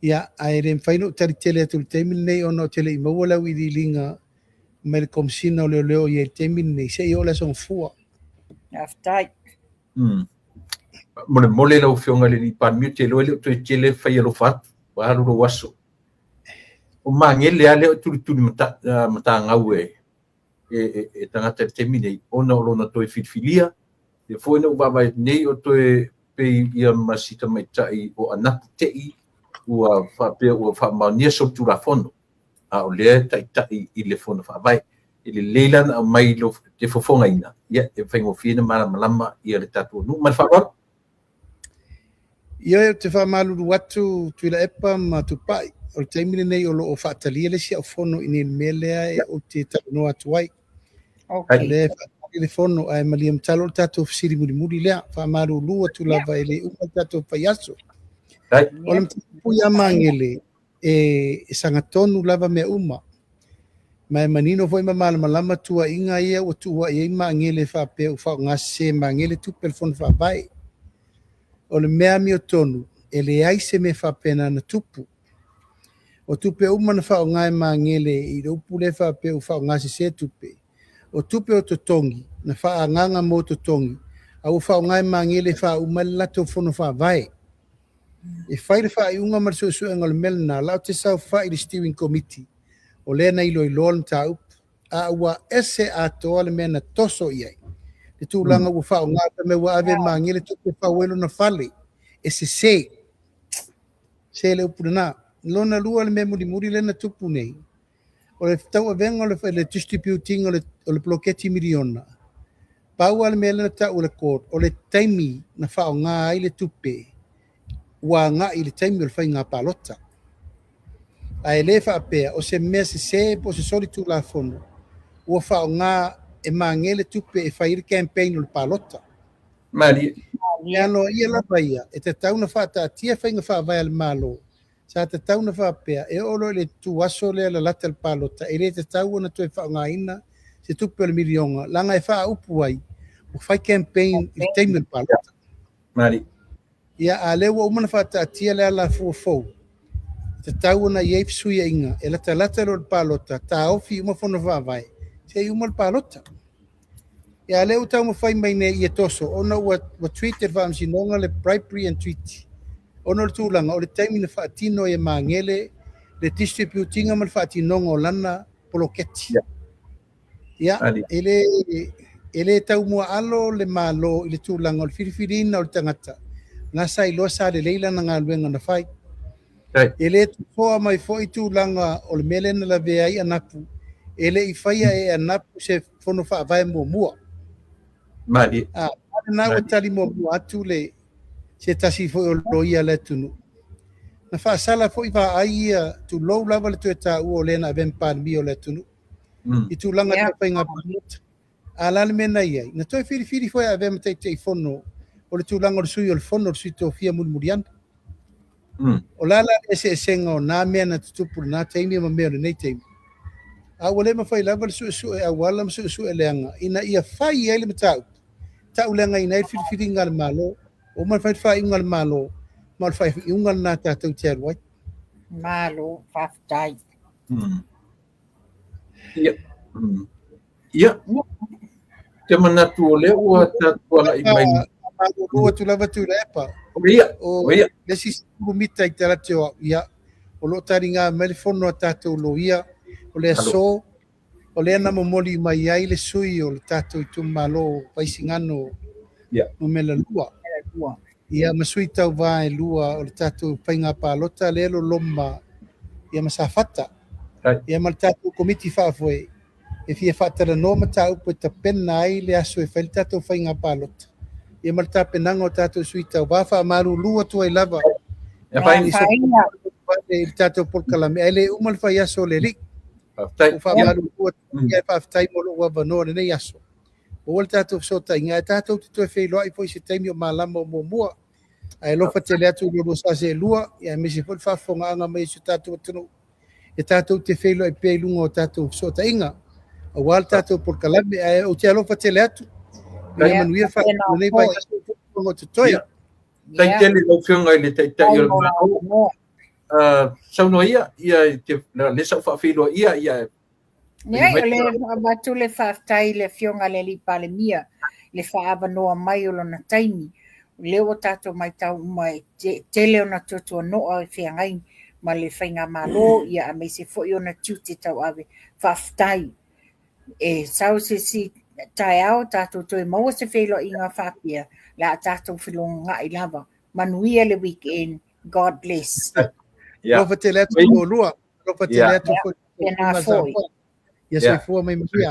Ia, ai re mwhaino tari tele atu le temine nei ono tele i mawala u ili linga mai le komsina o leo leo ia le temine nei, se i o la songfua. Aftai. Mole lau fionga le ni pan miu te loe leo toe tele whai alo whatu, wa haru ro waso. O mangele a leo turi mata ngau e tangata te minei, ona o lona toe whitwhilia, e fwena u wabai nei o toe pei ia masita mai tai o anapu tei, ua whapea ua whamaunia so tura fono, a o lea tai i le fono whabai. Ele leilana o mai lo te fofonga ina. Ia, e whaingo whina malama ia le tatu nu. Mai whawar? Ia, te whamaluru watu tuila epa ma tupai. O le taimine nei o lo o whaatalia le sia o fono ini il melea e o te tano atu ai. Le whaatali le fono ai maliam talo le tatu fisiri muri lea. Whamaluru watu lava ele uma tatu whaiaso. O le mtapu ia mangele e sangatonu lava mea uma. Mai manino foi ma malama tua inga ia o tua ia mangele fa pe o fa ngase mangele tu telefon fa vai o le mea mi o tonu ele ai se me fa pena na tupu o tupe uma na fa ngai mangele i do pule fa pe o fa ngase se tupe o tupe o totongi na fa nganga mo totongi au fa ngai mangele fa uma la to fono fa vai e fa unga mar so ngol melna la te sa fa i steering committee o le na ilo lol tau a ua ese a toa le mena toso iai. Le tūlanga ua whao ngāta me ua ave mangele tupe whawelo na whale. Ese se. Se le upu na. Lona lua le me muri le na tupu nei. O le tau avenga le distributing o le bloketi miliona. Pau ale me le na tau le kod. O le taimi na whao ngā ai le tupe. Ua ngā i le taimi o le whai ngā palota. Ai le fa pe o se mese se po se soli tu la fono o fa nga e mangele tupe e whairi campaign o le palota. Mari. Ano ia la paia, e te tauna whata tia whainga whawai al malo. Sa te tauna whapea, e olo le tuaso le la lata le palota, e le te tauna tu e whaungaina, se tupe o le mirionga, langa e wha upu ai, o whai campaign i teime le palota. Mari. Ia a lewa umana whata tia le ala fuafou. Te tauna i eif suia inga, e lata lo le palota, ta ofi uma whono whawai, se uma le palota. Ia leo tau mo whai mai ne i e toso, ona ua tweet e whaamsinonga le bribery and tweet. Ono le tūlanga, o le taimi na whaatino e mangele, le distributinga ma le whaatinonga o lana poloketi. Ia, ele tau mua alo le malo i le tūlanga o le whiriwhirina o le tangata. Ngā sa i loa sa le leila na ngā luenga na whai. Ele tupoa mai fo i tūlanga o le mele na la vea i anapu. Ele i whaia e anapu se whono whaavai mua. Mari. Nā ua tali mua atu le se tasi fo o loia le tunu. Na whaasala fo i wha aia tu lou lava le tue tā ua o lena e vempan mi o le tunu. I tūlanga te whainga pahuta. Alale mena iai. Na toi whiri fo e vema te whono o le tūlanga o le sui o le whono o le sui tō fia murianda. O lala e senga o nā mea na tutupu nā teimi ma mea o le nei teimi. A wale ma whai lava le su e awala ma su e leanga. Ina ia whai ai le matau. Tau leanga ina e whiri ngā le malo. O ma whai inga le malo. Ma le whai inga le nā tātou te aruai. Malo, whaftai. Ia. Te manatu o le ua tātua la i mai. Malo rua tu lava tu lepa. O ia. Le si mita i te rate o ia. O lo tari ngā melifono a tātou lo ia. O le aso. O le ana momoli mai ai le sui o le tātou i tu malo paisingano. No mela lua. Ia masui tau vai lua o le tātou whainga pālota le alo loma. Ia masafata. Ia mal tātou komiti whaafoe. E fia whaatara no mata upo ta pena ai le aso e whaile tātou whainga pālota. Ia mal tā penanga o tātou sui tau wafa amaru lua tua i lava. Ia whainga. E tātou polkalame. E le umal whai aso le rik. Ufa amaru lua tua i whaftai molo ua vanoa le nei aso. O le tātou sota inga e tātou te tue whailoa i fo i se taimi o malama o mua. Ai lofa te le atu lolo sa se lua. Ia me se fo whafonga anga mai se tātou atunu. E tātou te whailoa i pei lunga o tātou sota inga. A wal tātou polkalame o te alofa te le atu. Ia manuia whafonga nei vai aso o te toia. Tai tele lau whiunga i le tai o le mao. Sauno ia le sau whawhiloa ia. Nei, o le watu le whaftai le whiunga le lipa le mia. Le whaabanoa mai o lona taimi. Leo tātou mai tau mai tele o na tuatua noa e whiangai. Ma le whainga malo ia a me se fo i o na tiuti tau ave whaftai. E sau se si tai au tātou toi maua se whelo i ngā whapia. La tātou whilonga ngā i lava. Manuia le weekend. God bless. Lofa te letu o lua. Lofa te letu o Pena foi. Ia se fua mai